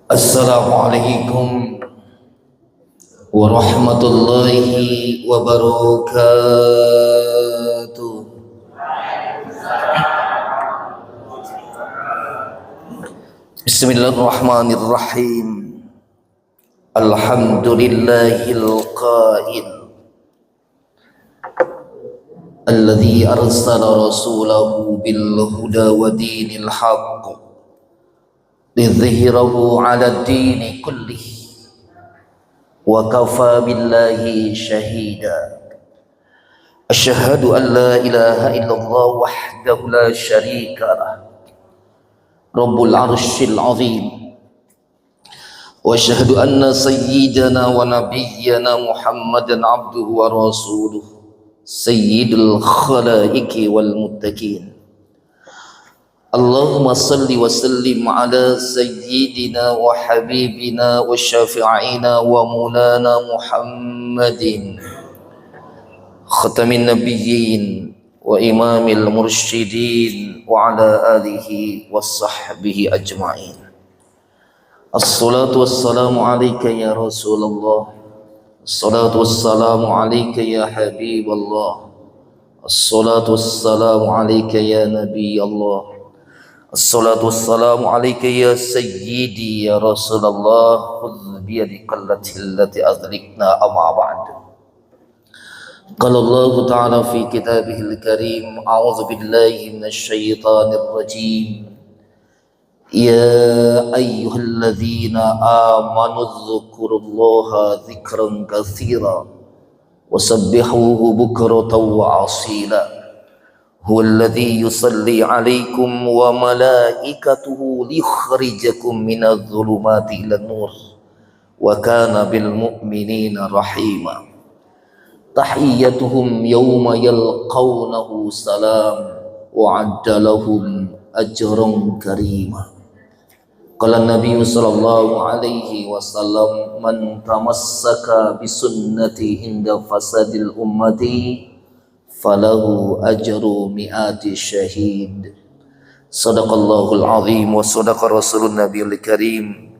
Assalamualaikum warahmatullahi wabarakatuh. Bismillahirrahmanirrahim. Alhamdulillahil qail alladzi arsala rasulahu bil huda wa dinil haqq lidhhirahu 'ala ad-dini kullih wa kafa billahi shahida. Asyhadu an la ilaha illallah wahdahu la syarika lah rabbul arsyil azim wa asyhadu anna sayyidana wa nabiyyana Muhammadan abduhu wa rasuluh sayyidul khalaiqi wal muttaqin. Allahumma salli wa sallim ala sayyidina wa habibina wa syafi'ina wa mulana Muhammadin khatamin nabiyyin wa imamil mursyidin wa ala alihi wa sahbihi ajma'in. Assalatu wassalamu alayka ya Rasulullah, assalatu wassalamu alayka ya Habiballah, assalatu wassalamu alayka ya Nabi Allah, assalatu wassalamu alayka ya sayyidi ya Rasulullah. Khudh biyadika allati adrikna amma ba'd. Qala Allah ta'ala fi kitabihil karim, a'udzu billahi minasy syaithanir rajim. Ya ayyuhalladzina amanu dzkurullaha dzikran katsira wasabbihuhu bukratan wa asila. Huwa alladhi yusalli alaikum wa malaikatuhu liyukhrijakum minadh dhulumati ilan nur wa kana bil mu'minina rahima. Tahiyyatuhum yawma yalqawnahu salam wa adda lahum ajran karima. Qala Nabi sallallahu alaihi wasallam, man tamassaka bisunnati inda fasadil ummati falahu ajru mi'ati syahid. Sadaqallahul azim wa sadaqa rasulun nabiyul karim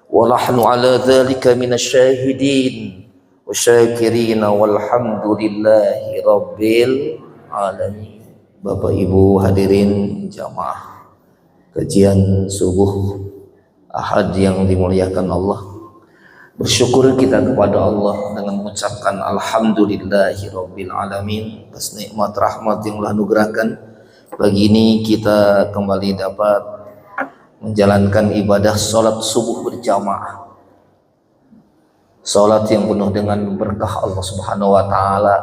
wa nahnu ala dhalika minasyahidin wa syakirin walhamdulillahi rabbil alamin. Bapak Ibu hadirin jamaah kajian subuh Ahad yang dimuliakan Allah, bersyukur kita kepada Allah dengan mengucapkan alhamdulillahi rabbil alamin atas nikmat rahmat yang Allah anugerahkan. Pagi ini kita kembali dapat menjalankan ibadah salat subuh berjamaah, salat yang penuh dengan berkah Allah Subhanahu wa taala,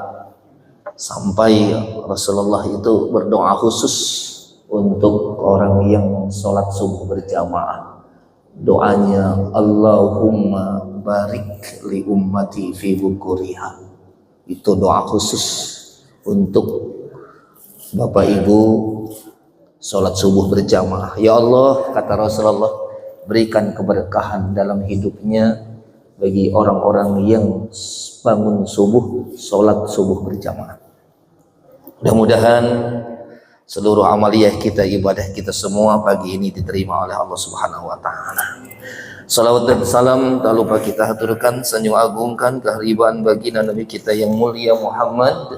sampai Rasulullah itu berdoa khusus untuk orang yang salat subuh berjamaah. Doanya, Allahumma barik li ummati fi bukuriha. Itu doa khusus untuk Bapak Ibu sholat subuh berjamaah. Ya Allah, kata Rasulullah, berikan keberkahan dalam hidupnya bagi orang-orang yang bangun subuh, sholat subuh berjamaah. Mudah-mudahan seluruh amaliyah kita, ibadah kita semua pagi ini diterima oleh Allah Subhanahu wa taala. Salawat dan salam tak lupa kita haturkan, sanjung agungkan kehadiran baginda Nabi kita yang mulia Muhammad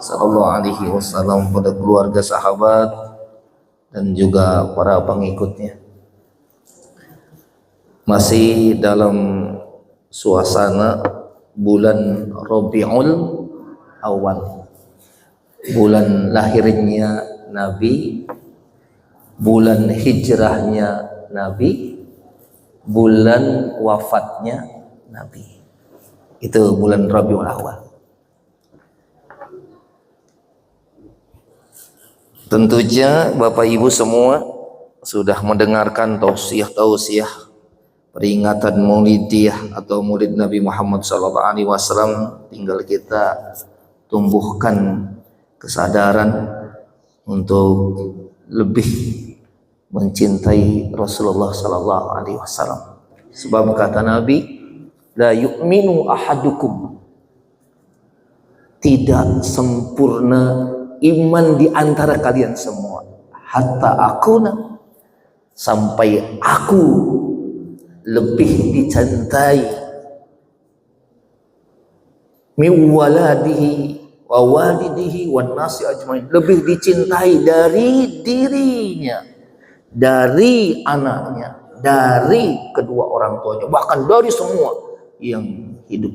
sallallahu alaihi wasallam, pada keluarga, sahabat dan juga para pengikutnya. Masih dalam suasana bulan Rabiul Awal, bulan lahirnya Nabi, bulan hijrahnya Nabi, bulan wafatnya Nabi. Itu bulan Rabiul Awal. Tentunya Bapak Ibu semua sudah mendengarkan tausiah peringatan Maulidiyah atau Maulid Nabi Muhammad SAW. Tinggal kita tumbuhkan kesadaran untuk lebih mencintai Rasulullah SAW. Sebab kata Nabi, la yu'minu ahadukum, tidak sempurna iman di antara kalian semua, hatta akuna, sampai aku lebih dicintai min waladihi wa walidihi wan nasi ajmain, lebih dicintai dari dirinya, dari anaknya, dari kedua orang tuanya, bahkan dari semua yang hidup.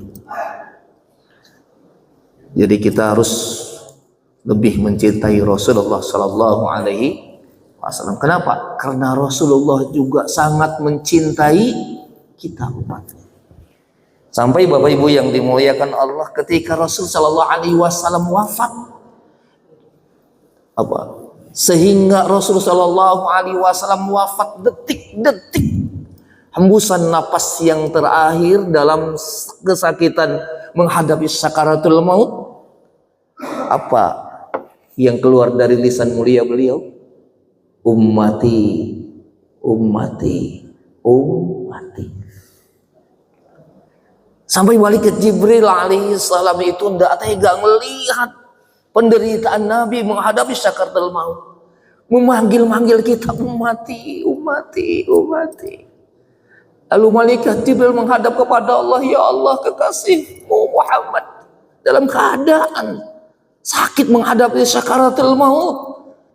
Jadi kita harus lebih mencintai Rasulullah Sallallahu Alaihi Wasallam. Kenapa? Karena Rasulullah juga sangat mencintai kita umatnya. Sampai Bapak Ibu yang dimuliakan Allah, ketika Rasul Sallallahu Alaihi Wasallam wafat, sehingga Rasul Sallallahu Alaihi Wasallam wafat detik-detik hembusan napas yang terakhir dalam kesakitan menghadapi sakaratul maut, apa yang keluar dari lisan mulia beliau? Ummati, ummati, ummati. Sampai balik ke Jibril alaihi salam itu tidak tega melihat penderitaan Nabi menghadapi sakaratul maut, memanggil-manggil kita ummati, ummati, ummati. Lalu malaikat Jibril menghadap kepada Allah, ya Allah, kekasihmu Muhammad dalam keadaan sakit menghadapi sakaratul maut,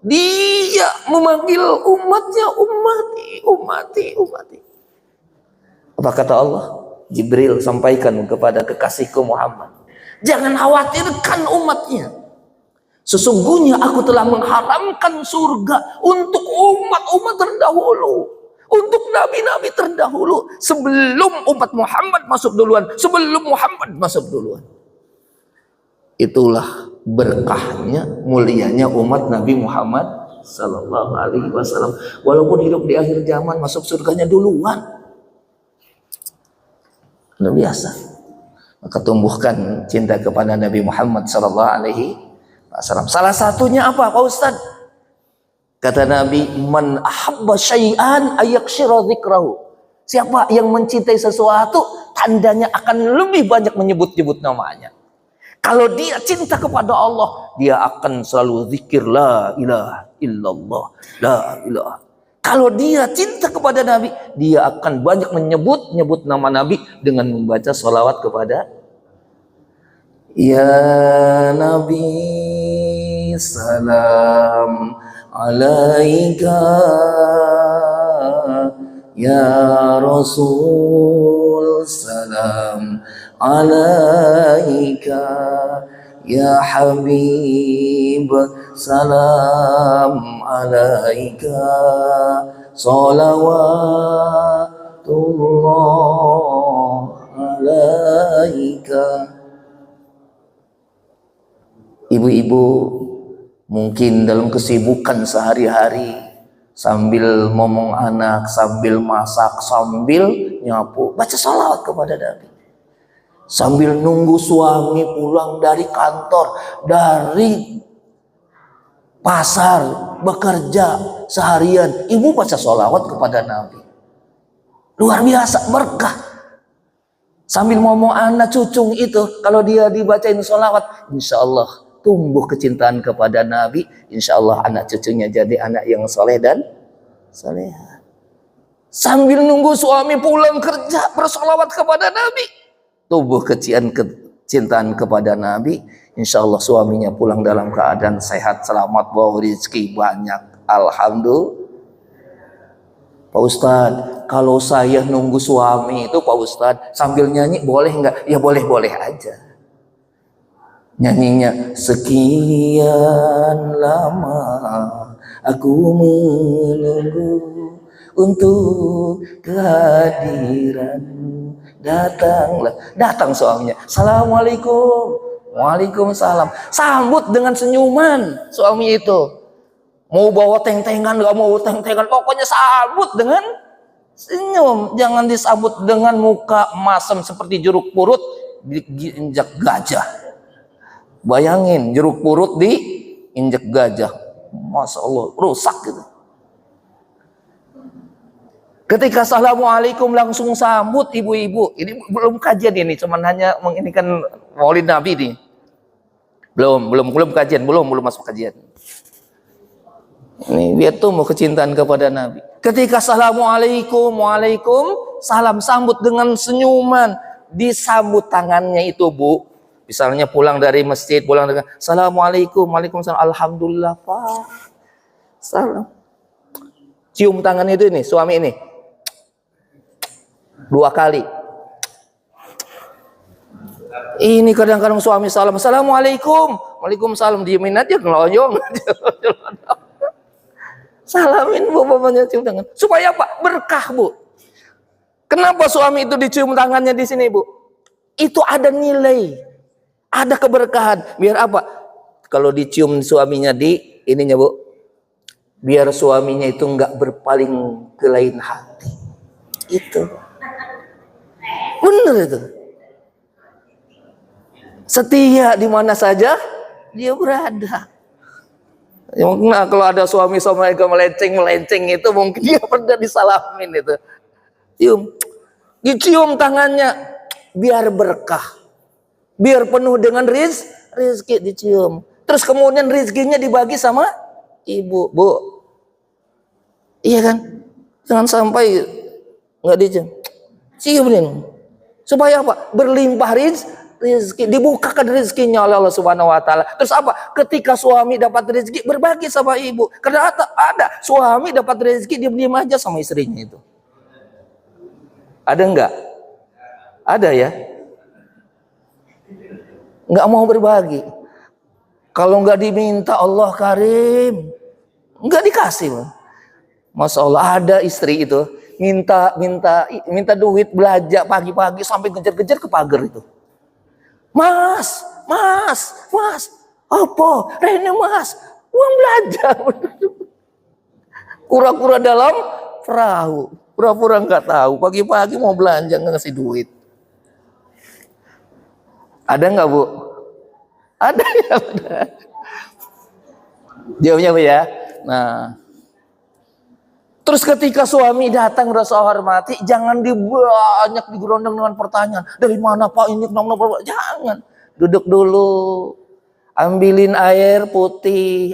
dia memanggil umatnya ummati, ummati, ummati. Apa kata Allah? Jibril, sampaikan kepada kekasihku Muhammad, jangan khawatirkan umatnya. Sesungguhnya aku telah mengharamkan surga untuk umat-umat terdahulu, untuk nabi-nabi terdahulu, sebelum umat Muhammad masuk duluan, sebelum Muhammad masuk duluan. Itulah berkahnya, mulianya umat Nabi Muhammad Sallallahu Alaihi Wasallam. Walaupun hidup di akhir zaman, masuk surganya duluan. Luar biasa. Maka tumbuhkan cinta kepada Nabi Muhammad Sallallahu Alaihi Wasallam. Salah satunya apa, Pak Ustaz? Kata Nabi, man ahabba syai'an ayakshira dzikrahu. Siapa yang mencintai sesuatu, tandanya akan lebih banyak menyebut-nyebut namanya. Kalau dia cinta kepada Allah, dia akan selalu zikir la ilaha illallah, la ilaha. Kalau dia cinta kepada Nabi, dia akan banyak menyebut nama Nabi dengan membaca sholawat kepada ya Nabi salam alaika, ya Rasul salam alaika, ya Habib salam alaika, salawatullah alaika. Ibu-ibu mungkin dalam kesibukan sehari-hari, sambil ngomong anak, sambil masak, sambil nyapu, baca salawat kepada Nabi. Sambil nunggu suami pulang dari kantor, dari pasar, bekerja seharian, ibu baca sholawat kepada Nabi. Luar biasa berkah. Sambil ngomong anak cucung itu, kalau dia dibacain sholawat, insya Allah tumbuh kecintaan kepada Nabi. Insya Allah anak cucunya jadi anak yang soleh dan soleha. Sambil nunggu suami pulang kerja, bersolawat kepada Nabi, tumbuh kecintaan kepada Nabi. Insya Allah suaminya pulang dalam keadaan sehat, selamat, bawa rezeki banyak. Alhamdulillah. Pak Ustadz, kalau saya nunggu suami itu, Pak Ustadz, sambil nyanyi boleh nggak? Ya boleh-boleh aja. Nyanyinya, sekian lama aku menunggu untuk kehadiranmu. Datanglah, datang suaminya. Assalamualaikum. Waalaikumsalam. Sambut dengan senyuman suami itu. Mau bawa teng-tengan, gak mau teng-tengan, pokoknya sambut dengan senyum. Jangan disambut dengan muka masam seperti jeruk purut diinjak gajah. Bayangin jeruk purut diinjak gajah, Masya Allah, rusak gitu. Ketika assalamualaikum langsung sambut ibu-ibu. Ini belum kajian ini, cuman hanya menginikan Maulid Nabi nih. Belum kajian, belum masuk kajian. Ini biar tumbuh kecintaan kepada Nabi. Ketika assalamualaikum, waalaikum salam, sambut dengan senyuman. Disambut tangannya itu, Bu. Misalnya pulang dari masjid, pulang dengan Assalamualaikum, Waalaikumsalam, Alhamdulillah, Pak. Salam. Cium tangan itu ini, suami ini. 2 kali. Ini kadang-kadang suami salam, Assalamualaikum, Waalaikumsalam, diemin aja, ngelonyong. Salamin, Bu, bapaknya cium tangan. Supaya apa? Berkah, Bu. Kenapa suami itu dicium tangannya di sini, Bu? Itu ada nilai, ada keberkahan. Biar apa? Kalau dicium suaminya di ininya, Bu, biar suaminya itu enggak berpaling ke lain hati. Itu benar itu. Setia di mana saja dia berada. Nah, kalau ada suami-suami yang melenceng itu mungkin dia pernah disalamin itu. Dicium tangannya biar berkah, biar penuh dengan rizki dicium. Terus kemudian rizkinya dibagi sama ibu, Bu. Iya kan? Jangan sampai nggak dicium. Ciumin. Supaya apa? Berlimpah rizki, dibukakan rizkinya oleh Allah Subhanahu wa taala. Terus apa? Ketika suami dapat rizki, berbagi sama ibu. Karena ada suami dapat rizki, diam-diam aja sama istrinya itu. Ada enggak? Ada ya? Enggak mau berbagi. Kalau enggak diminta Allah karim, enggak dikasih. Masya Allah, ada istri itu minta duit belanja pagi-pagi sampai kejar-kejar ke pagar itu. Mas, apa? Rene Mas, uang belanja. Kura-kura dalam perahu. Pura-pura nggak tahu, pagi-pagi mau belanja nggak ngasih duit. Ada nggak, Bu? Ada ya, ada. Jawabnya, Bu, ya. Nah, terus ketika suami datang rasa hormati, jangan banyak digerondong dengan pertanyaan. Dari mana Pak ini? Jangan. Duduk dulu. Ambilin air putih,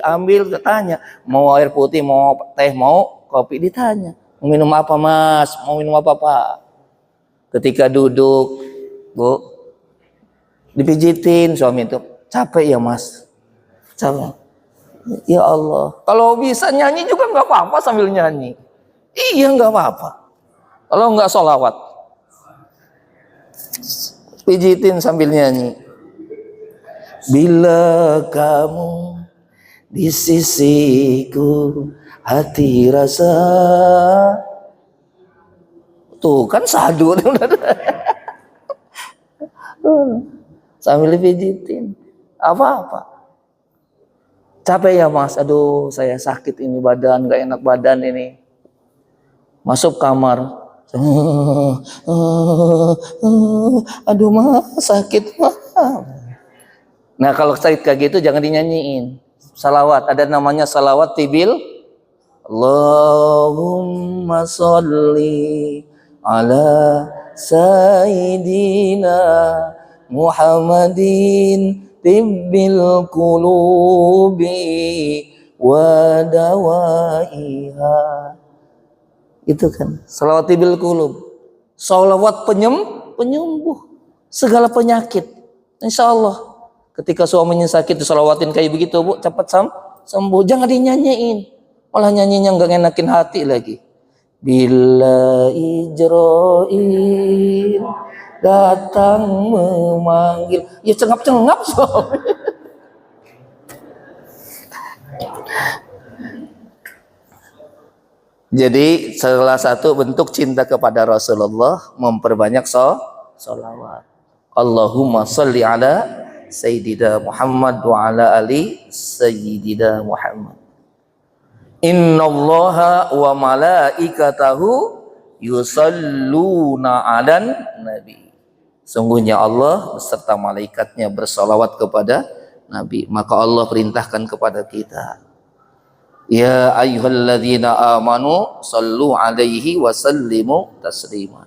tanya. Mau air putih, mau teh, mau kopi, ditanya. Mau minum apa, Mas? Mau minum apa, Pak? Ketika duduk, Bu, dipijitin suami itu. Capek ya, Mas? Capek. Ya Allah. Kalau bisa nyanyi juga nggak apa-apa sambil nyanyi. Iya, nggak apa-apa. Kalau nggak sholawat, pijitin sambil nyanyi. Bila kamu di sisiku, hati rasa. Tuh kan sadu. Sambil pijitin. Apa-apa. Capek ya, Mas? Aduh, saya sakit ini badan, gak enak badan ini. Masuk kamar. Aduh, Mas, sakit, Mas. Nah, kalau sakit kayak gitu jangan dinyanyiin. Salawat, ada namanya salawat tibil. Allahumma sholli ala sayyidina Muhammadin tibbil qulubi wa dawaiha. Itu kan salawat tibbil qulub, salawat penyembuh segala penyakit. Insya Allah ketika suaminya sakit disalawatin kayak begitu, Bu, cepat sembuh. Jangan dinyanyiin, malah nyanyinya nggak ngenakin hati lagi. Bila Ijroil datang memanggil, ya cengap-cengap suami. Jadi salah satu bentuk cinta kepada Rasulullah memperbanyak sholawat. Allahumma sholli ala Sayyidina Muhammad wa ala ali Sayyidina Muhammad. Innallaha wa malaikatahu yusalluna 'alan nabi. Sungguhnya Allah beserta malaikatnya bersalawat kepada Nabi. Maka Allah perintahkan kepada kita, ya ayyuhalladzina amanu sallu alaihi wa sallimu taslima.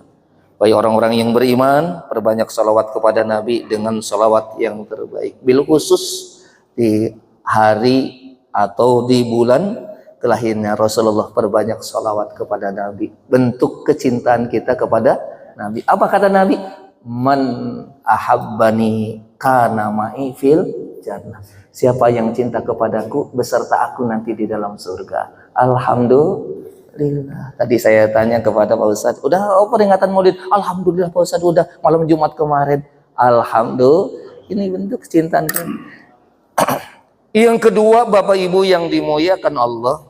Wahai orang-orang yang beriman, perbanyak salawat kepada Nabi dengan salawat yang terbaik. Bil khusus di hari atau di bulan lahirnya Rasulullah, perbanyak sholawat kepada Nabi. Bentuk kecintaan kita kepada Nabi. Apa kata Nabi? Man ahabbani kana ma'i fil jannah. Siapa yang cinta kepadaku beserta aku nanti di dalam surga. Alhamdulillah. Tadi saya tanya kepada Pak Ustadz, udah peringatan Maulid? Alhamdulillah Pak Ustadz, udah malam Jumat kemarin. Alhamdulillah. Ini bentuk kecintaan. Yang kedua, Bapak Ibu yang dimuliakan Allah,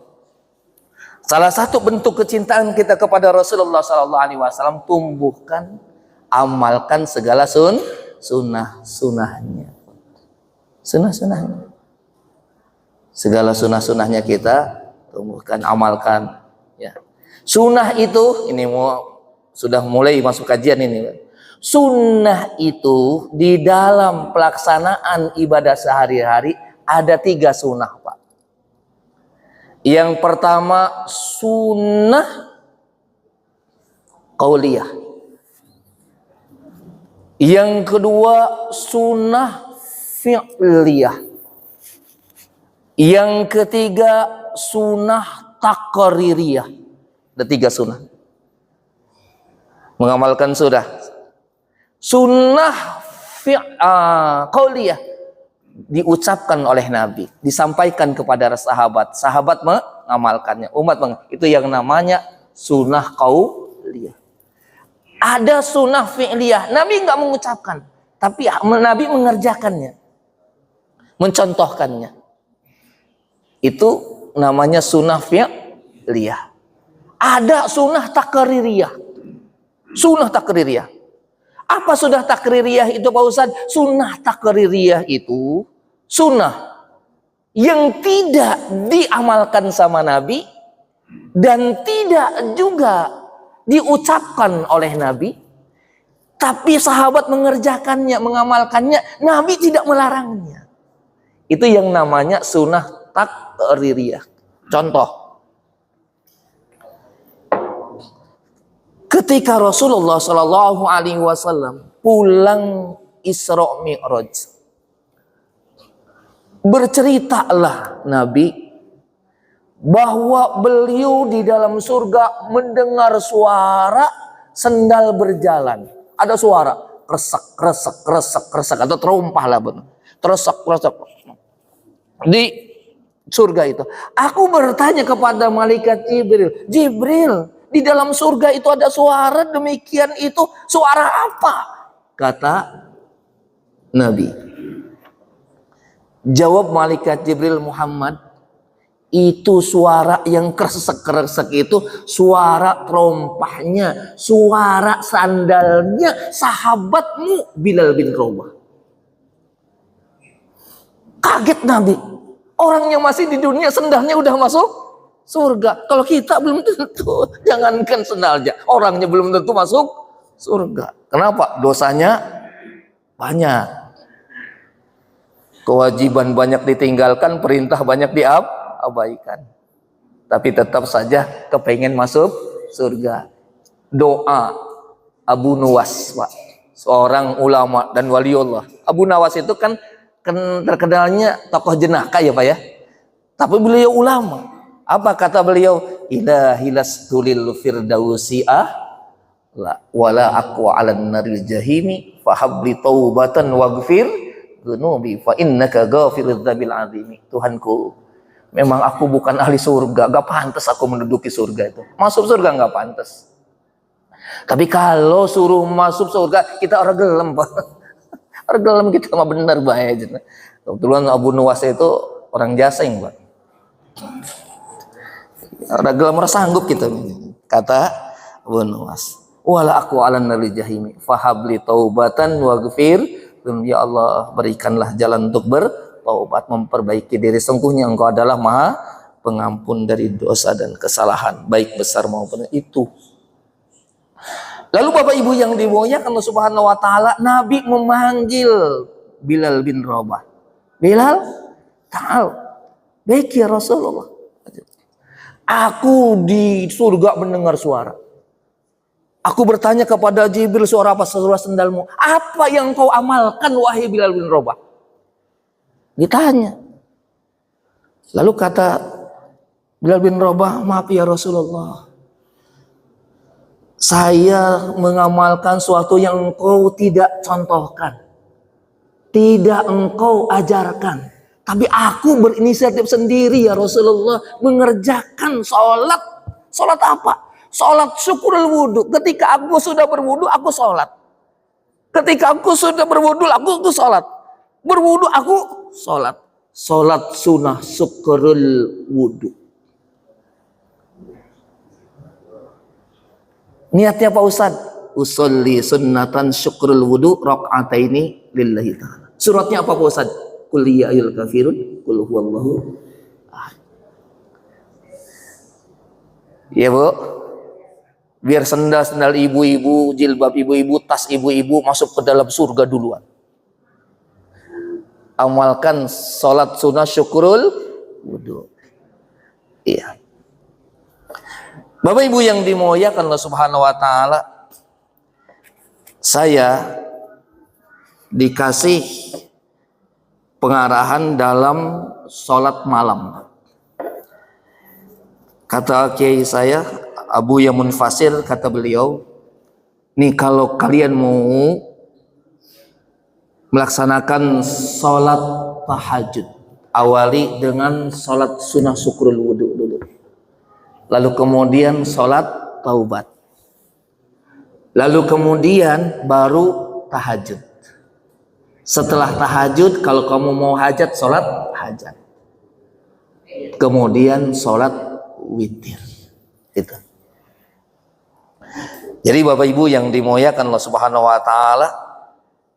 salah satu bentuk kecintaan kita kepada Rasulullah SAW, tumbuhkan, amalkan segala sunnah-sunnahnya. Sunnah-sunnahnya. Segala sunnah-sunnahnya kita tumbuhkan, amalkan. Ya. Sunnah itu, ini sudah mulai masuk kajian ini. Sunnah itu di dalam pelaksanaan ibadah sehari-hari ada 3 sunnah, Pak. Yang pertama sunnah qauliyah. Yang kedua sunnah fi'liyah. Yang ketiga sunnah taqririyah. Ada 3 sunnah. Mengamalkan sudah. Sunnah qauliyah diucapkan oleh Nabi, disampaikan kepada sahabat, sahabat mengamalkannya, umat itu yang namanya sunnah qauliyah. Ada sunnah fi'liyah, Nabi nggak mengucapkan, tapi Nabi mengerjakannya, mencontohkannya. Itu namanya sunnah fi'liyah. Ada sunnah takririyah. Sunnah takririyah. Apa sunnah takririyah itu Pak Ustadz? Sunnah takririyah itu sunnah yang tidak diamalkan sama Nabi dan tidak juga diucapkan oleh Nabi, tapi sahabat mengerjakannya, mengamalkannya, Nabi tidak melarangnya. Itu yang namanya sunnah takririyah. Contoh, ketika Rasulullah Shallallahu Alaihi Wasallam pulang Isra Mi'raj, berceritalah Nabi bahwa beliau di dalam surga mendengar suara sendal berjalan. Ada suara kresek, kresek, kresek, kresek, atau terumpah lah benar. Kresek, kresek di surga itu. Aku bertanya kepada malaikat Jibril, Jibril, di dalam surga itu ada suara demikian, itu suara apa? Kata Nabi. Jawab malaikat Jibril, Muhammad, itu suara yang kresek-kresek itu suara terompahnya, suara sandalnya sahabatmu Bilal bin Rabah. Kaget Nabi. Orang yang masih di dunia sendalnya udah masuk surga. Kalau kita belum tentu, jangankan sendalnya, orangnya belum tentu masuk surga. Kenapa? Dosanya banyak, kewajiban banyak ditinggalkan, perintah banyak diabaikan, tapi tetap saja kepengen masuk surga. Doa Abu Nuwas, Pak, seorang ulama dan waliullah. Abu Nuwas itu kan terkenalnya tokoh jenaka ya Pak ya, tapi beliau ulama. Apa kata beliau? Ilahi lastu lil firdausi wala aqwa 'alan naril jahimi fahabli taubatan waghfir dzunubi fa innaka ghafirudz dzabil azimi. Tuhanku, memang aku bukan ahli surga, gak pantas aku menduduki surga itu. Masuk surga gak pantas. Tapi kalau suruh masuk surga, kita orang gelem, Pak. Orang gelem kita mah bener bae. Kebetulan Abu Nuwas itu orang Jasaing, Pak. Orang gelem ora sanggup kita. Kata Abu Nuwas, wala aku 'alan naril jahimi fahabli taubatan waghfir, ya Allah, berikanlah jalan untuk bertaubat, memperbaiki diri. Sungguhnya Engkau adalah Maha Pengampun dari dosa dan kesalahan, baik besar maupun itu. Lalu Bapak Ibu yang dimuliakan Allah Subhanahu wa taala, Nabi memanggil Bilal bin Rabah. Bilal, ta'al, baik ya Rasulullah. Aku di surga mendengar suara. Aku bertanya kepada Jibril, suara apa? Suara sendalmu. Apa yang kau amalkan wahai Bilal bin Rabah? Ditanya. Lalu kata Bilal bin Rabah, maaf ya Rasulullah, saya mengamalkan sesuatu yang engkau tidak contohkan, tidak engkau ajarkan. Tapi aku berinisiatif sendiri ya Rasulullah, mengerjakan sholat. Sholat apa? Sholat syukurul wudhu. Ketika aku sudah berwudhu, aku sholat. Ketika aku sudah berwudhu, aku sholat. Berwudhu, aku sholat. Sholat sunnah syukurul wudhu. Niatnya Pak Ustadz, usolli sunnatan syukrul wudu rakaataini lillahi ta'ala. Suratnya apa Pak Ustadz? Qul ya ayyuhal kafirun, qul huwallahu ahad. Ya Bu, biar sendal-sendal ibu-ibu, jilbab ibu-ibu, tas ibu-ibu masuk ke dalam surga duluan. Amalkan sholat sunnah syukrul wudu. Iya. Bapak Ibu yang dimuliakan Allah Subhanahu wa taala, saya dikasih pengarahan dalam sholat malam. Kata kiai saya, Abu Yamun Fasil, kata beliau, nih kalau kalian mau melaksanakan sholat tahajud, awali dengan sholat sunnah syukrul wudu dulu. Lalu kemudian sholat taubat. Lalu kemudian baru tahajud. Setelah tahajud, kalau kamu mau hajat, sholat hajat. Kemudian sholat witir. Itu. Jadi Bapak Ibu yang dimuliakan Allah Subhanahu wa taala,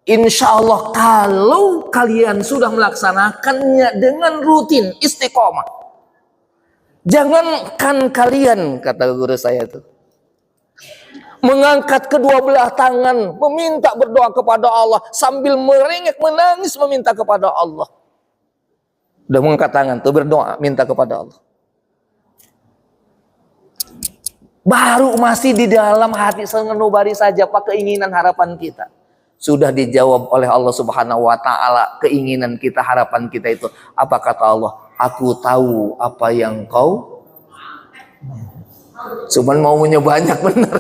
insya Allah kalau kalian sudah melaksanakannya dengan rutin, istiqomah, jangankan kalian, kata guru saya itu, mengangkat kedua belah tangan, meminta berdoa kepada Allah, sambil merengek menangis meminta kepada Allah. Udah mengangkat tangan tuh berdoa, minta kepada Allah. Baru masih di dalam hati sengenubari saja Pak keinginan harapan kita. Sudah dijawab oleh Allah Subhanahu wa taala keinginan kita, harapan kita itu. Apa kata Allah? Aku tahu apa yang kau, cuman maunya banyak bener.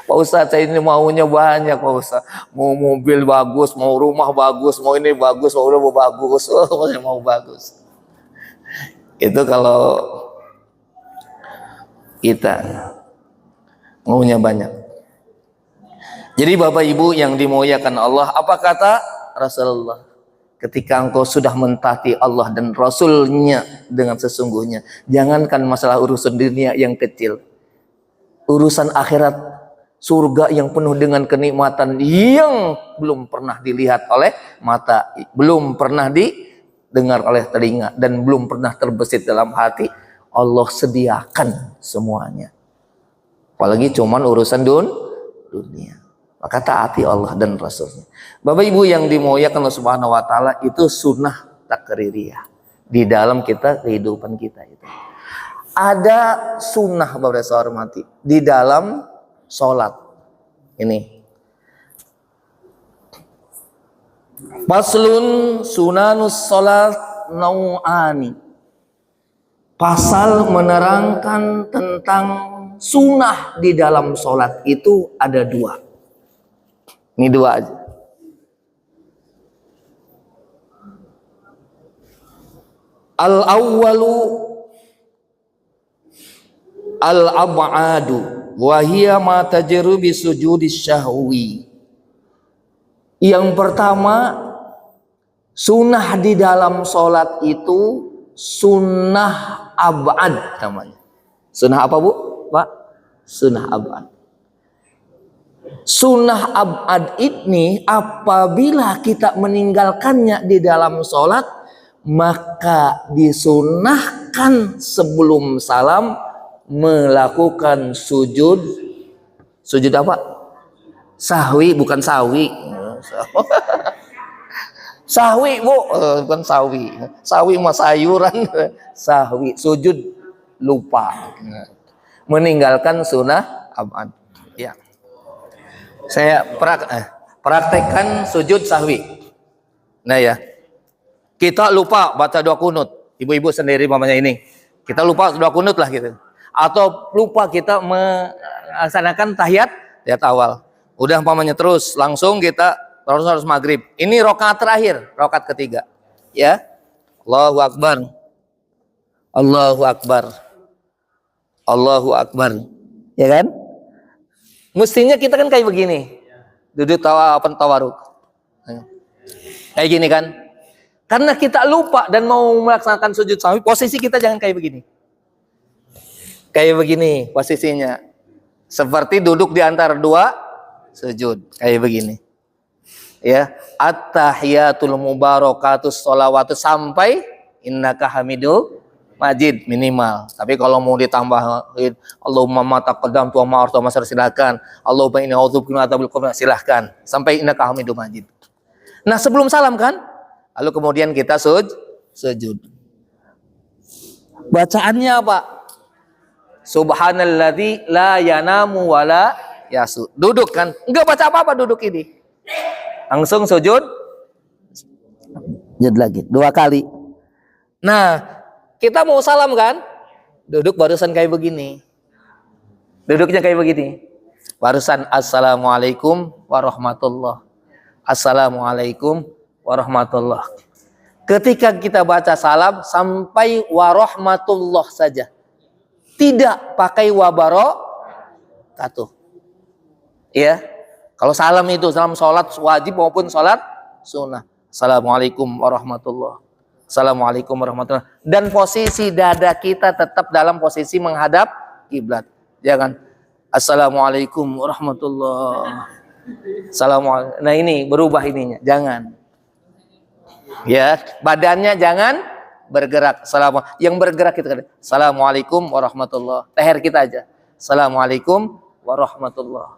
Pak Ustadz, saya ini maunya banyak Pak Ustadz. Mau mobil bagus, mau rumah bagus, mau ini bagus, mau rumah bagus, saya mau bagus. Itu kalau kita maunya banyak. Jadi Bapak Ibu yang dimuliakan Allah, apa kata Rasulullah? Ketika engkau sudah mentaati Allah dan Rasulnya dengan sesungguhnya, jangankan masalah urusan dunia yang kecil, urusan akhirat, surga yang penuh dengan kenikmatan yang belum pernah dilihat oleh mata, belum pernah didengar oleh telinga, dan belum pernah terbesit dalam hati, Allah sediakan semuanya. Apalagi cuman urusan dunia. Maka taati Allah dan Rasulnya. Bapak Ibu yang dimuliakan Allah Subhanahu wa taala, itu sunnah takririyah di dalam kita, kehidupan kita itu. Ada sunnah Bapak saya hormati di dalam sholat. Ini Faslun sunanus sholat nau'ani. Pasal menerangkan tentang sunnah di dalam sholat itu ada dua. Ini dua aja. Al-awwalu al-ab'adu wa hiya ma tajru bi sujudi syahwi. Yang pertama, sunnah di dalam sholat itu sunnah ab'ad namanya. Sunnah apa Bu? Pak? Sunnah ab'ad. Sunnah ab'ad ini apabila kita meninggalkannya di dalam sholat, maka disunnahkan sebelum salam melakukan sujud apa? Sahwi, bukan sawi. Sahwi Bu, bukan sawi. Sawi mah sayuran. Sahwi, sujud lupa. Meninggalkan sunnah ab'ad. Ya. Saya praktekkan sujud sahwi. Nah ya, kita lupa baca doa kunut. Ibu-ibu sendiri mamanya ini Kita lupa doa kunut lah gitu. Atau lupa kita melaksanakan tahiyat awal. Udah umpamanya terus langsung kita harus maghrib. Ini rakaat terakhir, rakaat ketiga. Ya. Allahu Akbar. Allahu Akbar. Allahu Akbar. Ya kan? Mestinya kita kan kayak begini. Duduk tawaruk. Kayak gini kan? Karena kita lupa dan mau melaksanakan sujud sahwi, posisi kita jangan kayak begini. Kayak begini posisinya. Seperti duduk di antara dua sujud. Kayak begini. Ya, at-tahiyatul mubarakatus sholawatu sampai innaka hamidul majid minimal. Tapi kalau mau ditambahin Allahumma ma taqaddamtu wa ma artu silakan. Allahumma inni a'udzubika min adzabil qabr silahkan sampai innaka hamidul majid. Nah, sebelum salam kan? Lalu kemudian kita sujud. Bacaannya apa? Subhanalladzi la yanamu wa la yasu. Duduk kan? Enggak baca apa-apa duduk ini. Langsung sujud. Sujud lagi 2 kali. Nah, kita mau salam kan? Duduk barusan kayak begini. Duduknya kayak begini. Barusan assalamualaikum warahmatullah. Assalamualaikum warahmatullah. Ketika kita baca salam sampai warahmatullah saja. Tidak pakai wabarakatuh. Ya. Kalau salam itu salam sholat wajib maupun sholat sunnah. Assalamualaikum warahmatullah. Assalamualaikum warahmatullah. Dan posisi dada kita tetap dalam posisi menghadap kiblat. Jangan assalamualaikum warahmatullah. Assalamualaikum. Nah ini berubah ininya. Jangan. Ya, badannya jangan bergerak. Yang bergerak kita kan. Assalamualaikum warahmatullah. Leher kita aja. Assalamualaikum warahmatullah.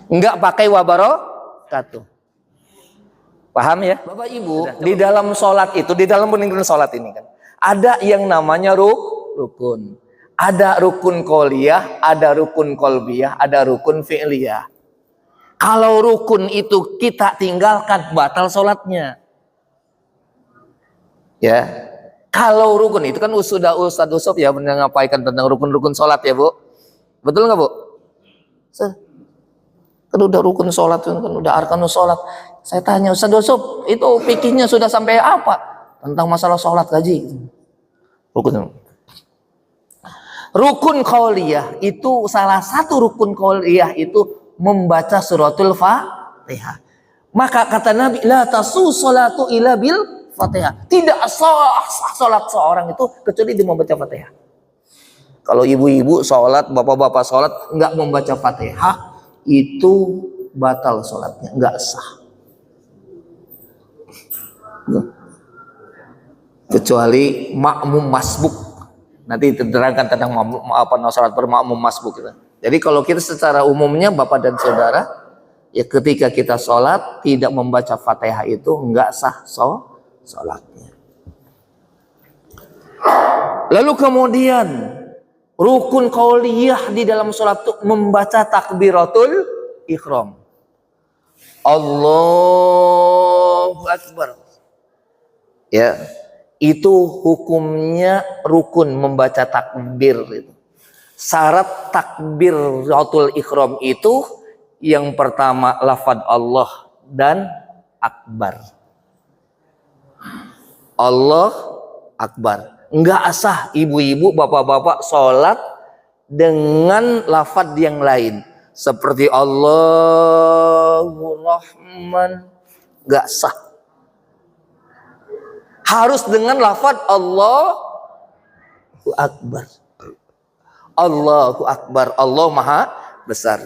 Enggak pakai wabarakatuh. Paham ya? Bapak Ibu, di dalam sholat itu, di dalam peninggalan sholat ini kan, ada yang namanya rukun. Ada rukun qauliyah, ada rukun qalbiyah, ada rukun fi'liyah. Kalau rukun itu kita tinggalkan, batal sholatnya. Ya, kalau rukun itu kan sudah Ustadz Usop ya menyampaikan tentang rukun-rukun sholat ya Bu. Betul nggak Bu? Kan udah rukun sholat, kan udah arkanus sholat. Saya tanya Ustadz Usop, itu fikihnya sudah sampai apa? Tentang masalah sholat gaji. Rukun qauliyah itu salah satu rukun qauliyah itu membaca suratul Fatihah. Maka kata Nabi, la tasu sholatu illa bil Fatihah. Tidak sah sholat seorang itu kecuali dia membaca Fatihah. Kalau ibu-ibu sholat, bapak-bapak sholat nggak membaca Fatihah, itu batal sholatnya, nggak sah. Kecuali makmum masbuk. Nanti diterangkan tentang sholat bermakmum masbuk. Jadi kalau kita secara umumnya bapak dan saudara, ya ketika kita sholat tidak membaca Fatihah itu nggak sah sholatnya. Lalu kemudian rukun qauliyah di dalam sholat itu membaca takbiratul ihram. Allahu Akbar. Ya, itu hukumnya rukun membaca takbir itu. Syarat takbiratul ihram itu yang pertama lafaz Allah dan akbar. Allah akbar. Enggak sah ibu-ibu, bapak-bapak sholat dengan lafaz yang lain. Seperti Allahu Rahman. Enggak sah. Harus dengan lafaz Allahu Akbar. Allahu Akbar. Allah Maha Besar.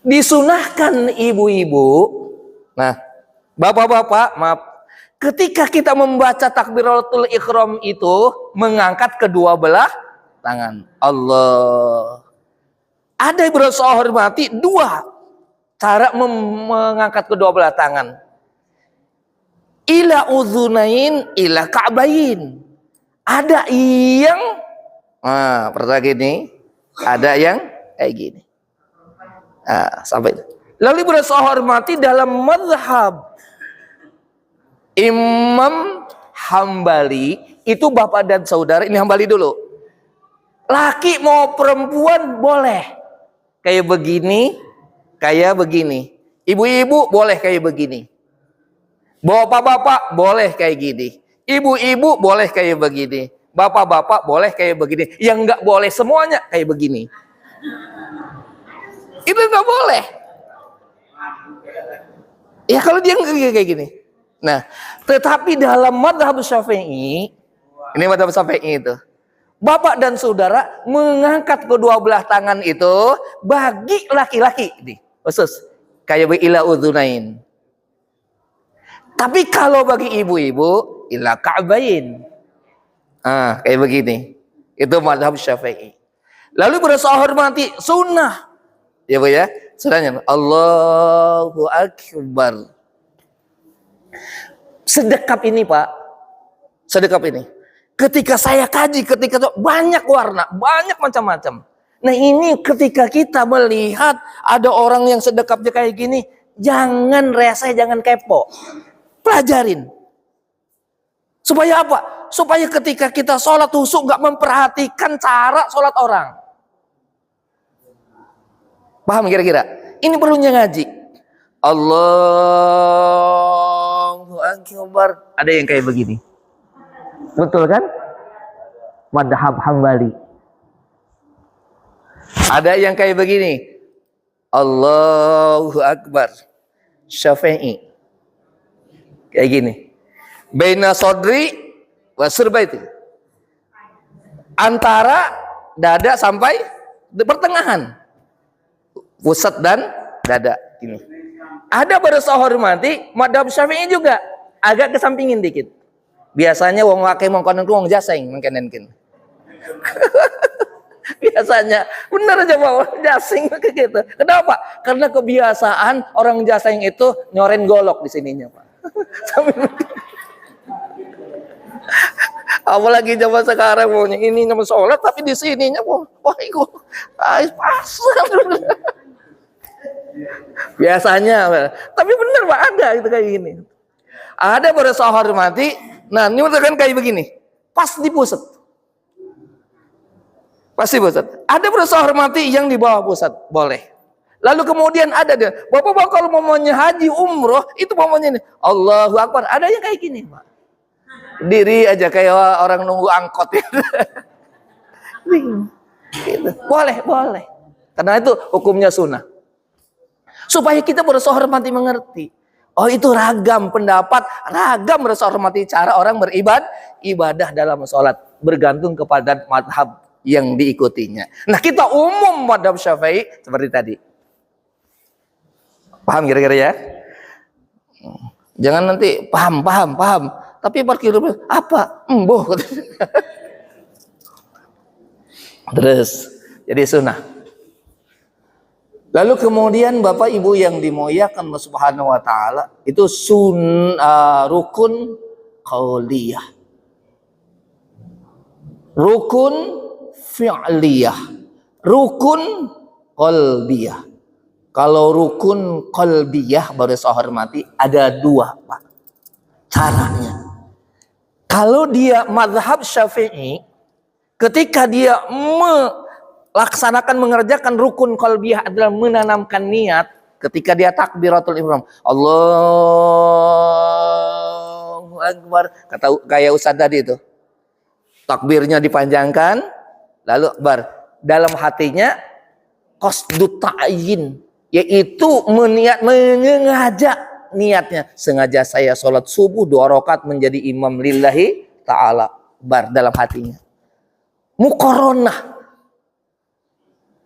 Disunahkan ibu-ibu. Nah, bapak-bapak, maaf. Ketika kita membaca takbiratul ihram itu mengangkat kedua belah tangan. Allah. Ada yang berusaha hormati dua cara mengangkat kedua belah tangan. Ila udzunain, ila ka'bain. Ada yang pertama gini, ada yang kayak gini. Sampai itu. Lalu berusaha hormati dalam mazhab Imam Hambali Itu bapak dan saudara, ini Hambali dulu. Laki mau perempuan boleh kayak begini, kayak begini. Ibu-ibu boleh kayak begini. Bapak-bapak boleh kayak gini. Ibu-ibu boleh kayak begini. Bapak-bapak boleh kayak begini. Yang nggak boleh semuanya kayak begini. Itu nggak boleh. Ya kalau dia kayak gini. Nah, tetapi dalam madhab Syafi'i, ini madhab Syafi'i itu, bapak dan saudara mengangkat kedua belah tangan itu bagi laki-laki, khusus kayak ila udhunain. Tapi kalau bagi ibu-ibu ila ka'bain. Kayak begini. Itu madhab Syafi'i. Lalu berusaha hormati sunnah. Ya Bu ya, sunnahnya Allahu Akbar. Sedekap ini Pak, sedekap ini. Ketika saya kaji, ketika banyak warna, banyak macam-macam. Nah ini ketika kita melihat ada orang yang sedekapnya kayak gini, jangan rese, jangan kepo, pelajarin. Supaya apa? Supaya ketika kita sholat husuk nggak memperhatikan cara sholat orang. Paham kira-kira? Ini perlunya ngaji. Allahu Akbar. Ada yang kayak begini. Betul kan? Madhab Hambali. Ada yang kayak begini. Allahu Akbar. Syafi'i. Kayak gini. Baina sodri wa surbaiti. Antara dada sampai di pertengahan. Pusat dan dada. Gini. Ada berusaha hormati madhab Syafi'i juga. Agak kesampingin dikit. Biasanya wong wake mongkonen wong jaseng mengkenenkin. Biasanya benar aja bawa jasing kayak gitu. Kenapa? Karena kebiasaan orang jaseng itu nyoren golok di sininya, Pak. Apalagi zaman sekarang maunya ini nama sholat tapi di sininya wah itu pasal. Biasanya, tapi benar Pak ada gitu kayak gini. Ada berusaha hormati. Nah, ini kan kayak begini. Pas di pusat. Pasti pusat. Ada berusaha hormati yang di bawah pusat, boleh. Lalu kemudian ada dia, Bapak kalau mamanya haji umroh, itu mamanya ini, Allahu Akbar. Ada yang kayak gini, Pak. Diri aja kayak orang nunggu angkot ya. Gitu. Boleh. Karena itu hukumnya sunnah. Supaya kita berusaha hormati mengerti. Oh itu ragam pendapat, ragam berusaha hormati cara orang beribadah dalam sholat. Bergantung kepada madhab yang diikutinya. Nah kita umum madhab Syafi'i seperti tadi. Paham kira-kira ya? Jangan nanti paham. Tapi parkir apa? Embuh. Terus jadi sunnah. Lalu kemudian Bapak Ibu yang dimuliakan Allah Subhanahu wa taala, itu rukun qauliyah. Rukun fi'liyah. Rukun qalbiyah. Kalau rukun qalbiyah baru saya hormati ada dua, Pak. Caranya. Kalau dia mazhab Syafi'i, ketika dia melaksanakan mengerjakan rukun qalbiyah adalah menanamkan niat ketika dia takbiratul ihram. Allahu Akbar. Kata kayak Ustaz tadi itu. Takbirnya dipanjangkan lalu akbar. Dalam hatinya qasdut ta'yin, yaitu mengajak niatnya. Sengaja saya sholat subuh 2 rakaat menjadi imam lillahi ta'ala. Bar dalam hatinya. Muqaronah,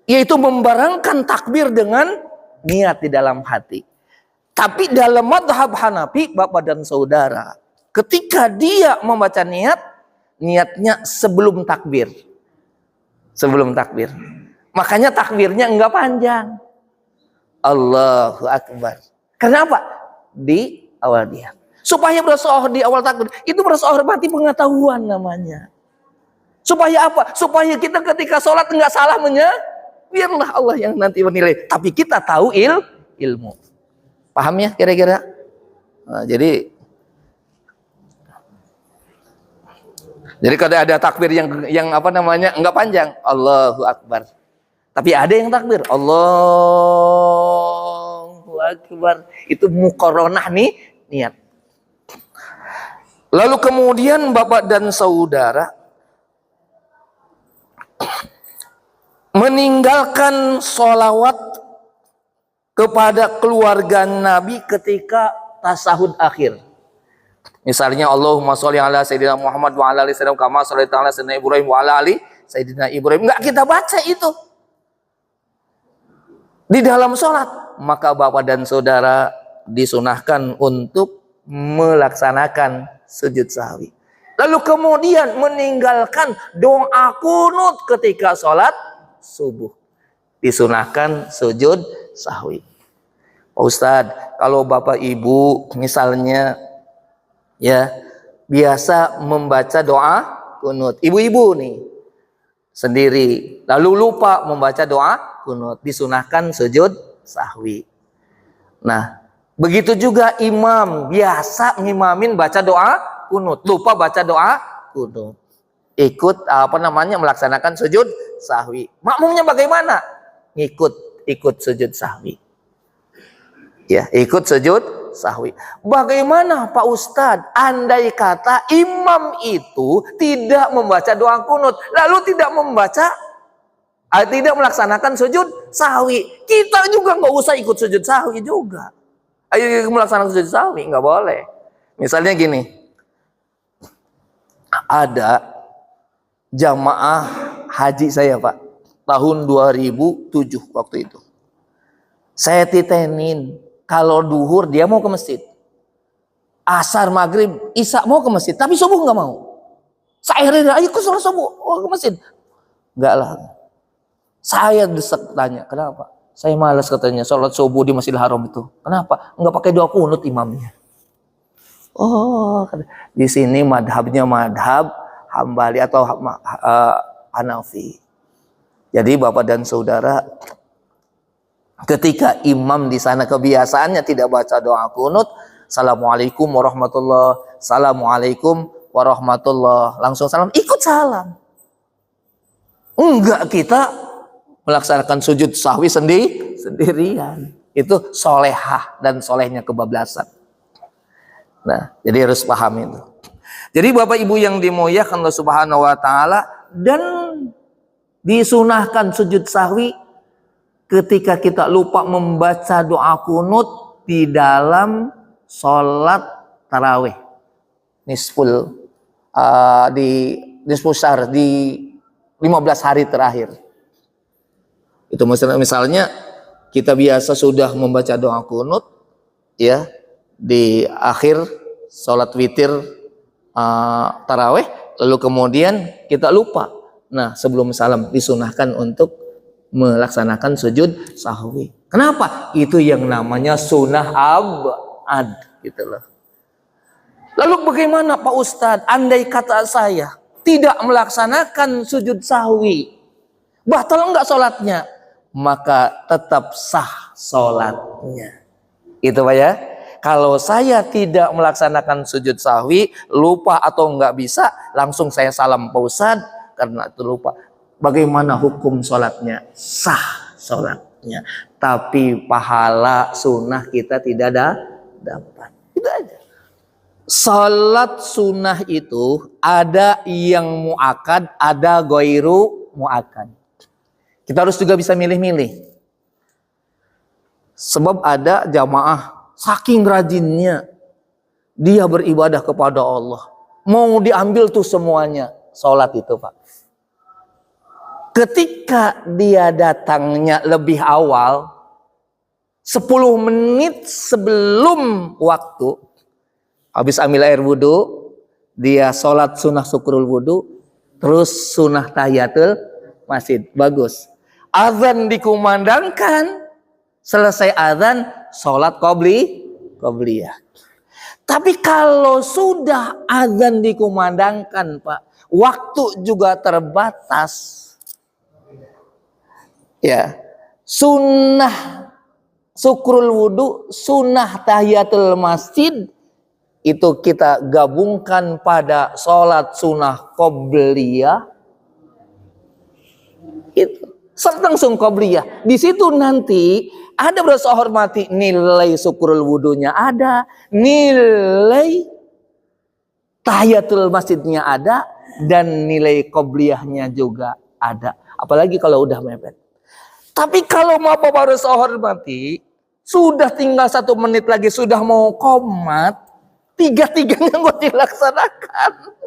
yaitu membarengkan takbir dengan niat di dalam hati. Tapi dalam madhab Hanafi, Bapak dan Saudara, ketika dia membaca niatnya sebelum takbir. Sebelum takbir. Makanya takbirnya enggak panjang. Allahu Akbar. Kenapa? Di awal dia. Supaya berusaha di awal takbir. Itu berusaha hormati pengetahuan namanya. Supaya apa? Supaya kita ketika sholat enggak salah biarlah Allah yang nanti menilai. Tapi kita tahu ilmu. Paham ya kira-kira? Nah, jadi Jadi kalau ada takbir yang apa namanya enggak panjang, Allahu Akbar. Tapi ada yang takbir Allahu Akbar. Itu muqaronah nih niat. Lalu kemudian Bapak dan Saudara meninggalkan sholawat kepada keluarga Nabi ketika tasahud akhir. Misalnya Allahumma sholli ala Sayyidina Muhammad wa ala ali Sayyidina kama shollaita ala Sayyidina Ibrahim wa ala ali Sayyidina Ibrahim. Enggak kita baca itu di dalam sholat. Maka Bapak dan Saudara disunahkan untuk melaksanakan sujud sahwi. Lalu kemudian meninggalkan doa kunut ketika sholat subuh. Disunahkan sujud sahwi. Pak Ustadz, kalau Bapak Ibu misalnya ya biasa membaca doa kunut, ibu-ibu nih sendiri lalu lupa membaca doa kunut, disunahkan sujud sahwi. Nah, begitu juga imam biasa ngimamin baca doa kunut, lupa baca doa kunut, ikut melaksanakan sujud sahwi. Makmumnya bagaimana? Ikut sujud sahwi. Ya, ikut sujud sahwi. Bagaimana Pak Ustadz andai kata imam itu tidak membaca doa kunut lalu tidak melaksanakan sujud sahwi, kita juga nggak usah ikut sujud sahwi juga. Ayo melaksanakan sujud sahwi, nggak boleh. Misalnya gini, ada jamaah haji saya Pak tahun 2007 waktu itu. Saya titenin kalau duhur dia mau ke masjid, asar, maghrib, isya mau ke masjid, tapi subuh nggak mau. Saya ayo ke sholat subuh, ke masjid. Enggak lah. Saya desak tanya, kenapa? Saya malas katanya sholat subuh di Masjidil Haram itu. Kenapa? Enggak pakai doa kunut imamnya. Oh, di sini madhabnya madhab Hambali atau Hanafi. Jadi Bapak dan Saudara, ketika imam di sana kebiasaannya tidak baca doa kunut, Assalamualaikum warahmatullah, Assalamualaikum warahmatullah, langsung salam, ikut salam. Enggak, kita melaksanakan sujud sahwi sendirian. Itu solehah dan solehnya kebablasan. Nah, jadi harus paham itu. Jadi Bapak Ibu yang dimuliakan Allah Subhanahu wa taala, dan disunahkan sujud sahwi ketika kita lupa membaca doa kunut di dalam sholat tarawih nisful syahr, di 15 hari terakhir. Itu misalnya kita biasa sudah membaca doa kunut ya di akhir sholat witir tarawih, lalu kemudian kita lupa. Nah, sebelum salam disunahkan untuk melaksanakan sujud sahwi. Kenapa? Itu yang namanya sunnah abad gitu loh. Lalu bagaimana Pak Ustadz andai kata saya tidak melaksanakan sujud sahwi, batal enggak sholatnya? Maka tetap sah sholatnya. Itu Pak ya. Kalau saya tidak melaksanakan sujud sahwi, lupa atau enggak bisa, langsung saya salam Pak Ustadz karena itu lupa. Bagaimana hukum sholatnya? Sah sholatnya, tapi pahala sunnah kita tidak dapat. Itu aja. Sholat sunnah itu ada yang muakkad, ada ghairu muakkad. Kita harus juga bisa milih-milih. Sebab ada jamaah saking rajinnya dia beribadah kepada Allah, mau diambil tuh semuanya sholat itu Pak. Ketika dia datangnya lebih awal, 10 menit sebelum waktu, habis ambil air wudhu, dia sholat sunnah syukrul wudhu, terus sunnah tahiyatul masjid. Bagus. Azan dikumandangkan, selesai azan, sholat qobliyah. Tapi kalau sudah azan dikumandangkan Pak, waktu juga terbatas, ya, sunnah syukrul wudhu, sunnah tahiyatul masjid itu kita gabungkan pada sholat sunnah qobliyah, itu langsung qobliyah. Di situ nanti ada berasa hormati, nilai syukurul wudunya ada, nilai tahiyatul masjidnya ada, dan nilai qobliyahnya juga ada. Apalagi kalau udah mepet. Tapi kalau mau Bapak berasa hormati, sudah tinggal 1 menit lagi, sudah mau qomat, tiga-tiganya nggak dilaksanakan.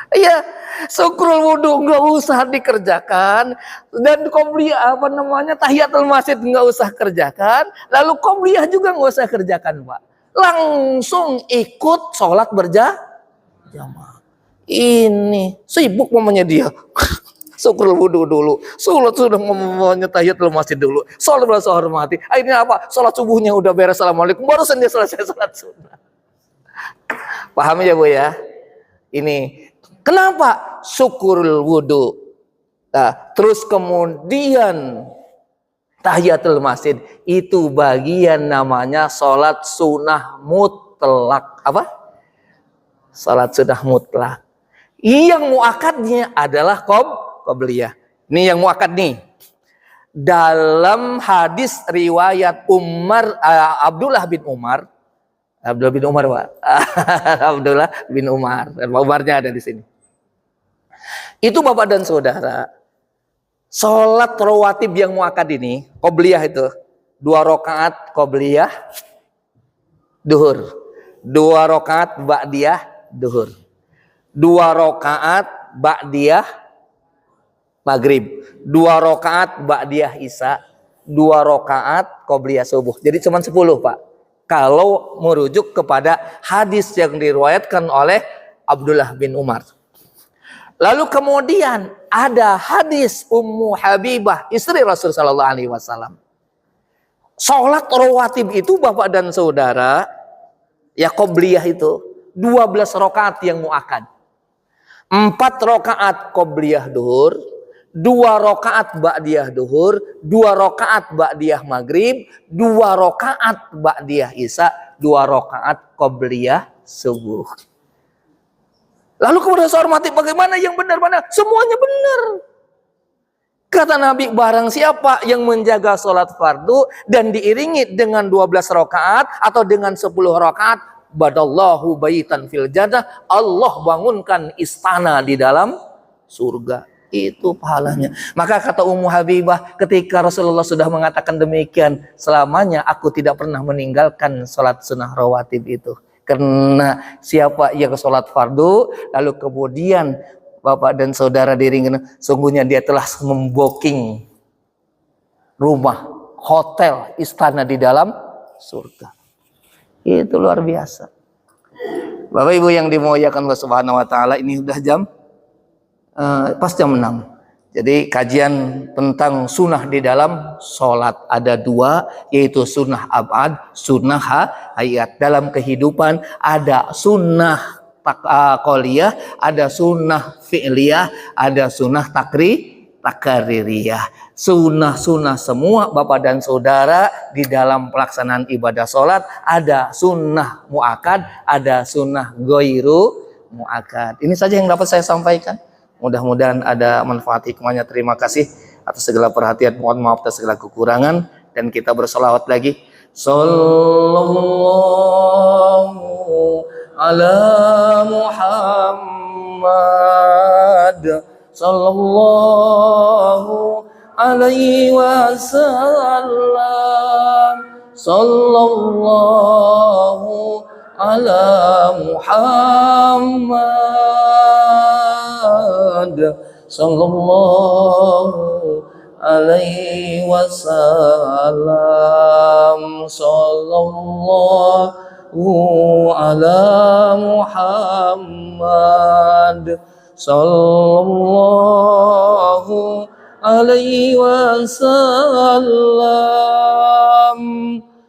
Iya, syukrul wudu nggak usah dikerjakan, dan qobliyah tahiyatul masjid nggak usah kerjakan, lalu qobliyah juga nggak usah kerjakan, Pak. Langsung ikut sholat berjamaah. Ini sibuk mamanya dia. Syukrul wudu dulu, sholat sudah ngomongnya tahiyatul masjid dulu, sholat berasa hormati. Akhirnya apa? Sholat subuhnya udah beres, assalamualaikum, barusan dia selesai sholat sunnah. Paham ya Bu ya? Ini kenapa syukurul wudu? Nah, terus kemudian tahiyatul masjid itu bagian namanya sholat sunnah mutlak. Apa? Sholat sunnah mutlak. Yang muakadnya adalah qobliyah. Ini yang muakad nih. Dalam hadis riwayat Abdullah bin Umar, Pak. Abdullah bin Umar. Umarnya ada di sini. Itu Bapak dan Saudara, sholat rawatib yang muakad ini, qobliyah itu 2 rakaat qobliyah duhur, 2 rakaat ba'diyah duhur, 2 rakaat ba'diyah maghrib, 2 rakaat ba'diyah isya, 2 rakaat qobliyah subuh. Jadi cuma 10, Pak. Kalau merujuk kepada hadis yang diriwayatkan oleh Abdullah bin Umar. Lalu kemudian ada hadis Ummu Habibah, istri Rasul sallallahu alaihi wasallam. Salat rawatib itu Bapak dan Saudara, ya qobliyah itu 12 rakaat yang muakkad. 4 rakaat qobliyah duhur, 2 rakaat ba'diyah duhur, 2 rakaat ba'diyah maghrib, 2 rakaat ba'diyah isya, 2 rakaat qobliyah subuh. Lalu kemudian saya hormati, bagaimana yang benar mana? Semuanya benar. Kata Nabi, barang siapa yang menjaga sholat fardu dan diiringi dengan 12 rakaat atau dengan 10 rakaat, badallahu baitan fil jannah, Allah bangunkan istana di dalam surga. Itu pahalanya. Maka kata Ummu Habibah, ketika Rasulullah sudah mengatakan demikian, selamanya aku tidak pernah meninggalkan sholat sunnah rawatib itu. Karena siapa yang sholat fardu, lalu kemudian Bapak dan Saudara diringin, sungguhnya dia telah membooking rumah, hotel, istana di dalam surga. Itu luar biasa. Bapak Ibu yang dimuliakan Allah Subhanahu wa taala, ini sudah pas jam 6. Jadi kajian tentang sunnah di dalam sholat ada 2, yaitu sunnah abad, sunnah hayat. Dalam kehidupan ada sunnah qauliyah, ada sunnah fi'liyah, ada sunnah takaririyah. Sunnah-sunnah semua Bapak dan Saudara di dalam pelaksanaan ibadah sholat, ada sunnah muakkad, ada sunnah ghairu muakkad. Ini saja yang dapat saya sampaikan. Mudah-mudahan ada manfaat hikmahnya. Terima kasih atas segala perhatian. Mohon maaf atas segala kekurangan. Dan kita bersolawat lagi. Sallallahu ala Muhammad. Sallallahu alaihi wasallam. Sallallahu ala Muhammad sallallahu alaihi wasallam. Sallallahu ala Muhammad sallallahu alaihi wasallam.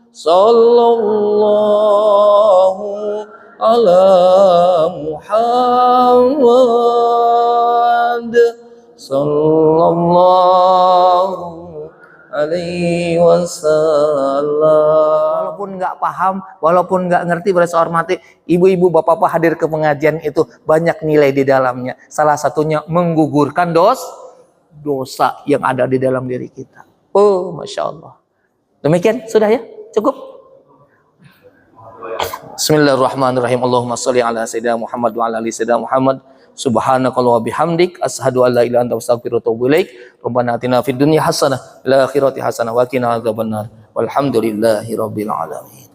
Sallallahu ala Muhammad sallallahu alaihi wasallam. Walaupun nggak paham, walaupun nggak ngerti, beres hormati, ibu-ibu, bapak-bapak hadir ke pengajian itu banyak nilai di dalamnya. Salah satunya menggugurkan dosa yang ada di dalam diri kita. Oh, masya Allah. Demikian sudah ya, cukup. Bismillahirrahmanirrahim. Allahumma sholli ala sayyidina Muhammad wa ala ali sayyidina Muhammad. Subhanakallah wa bihamdik, asyhadu an la ilaha illa anta, astaghfiruka wa atubu ilaik. Rabbana atina fid dunya hasanah, fil akhirati hasanah wa qina adzabannar. Walhamdulillahi rabbil alamin.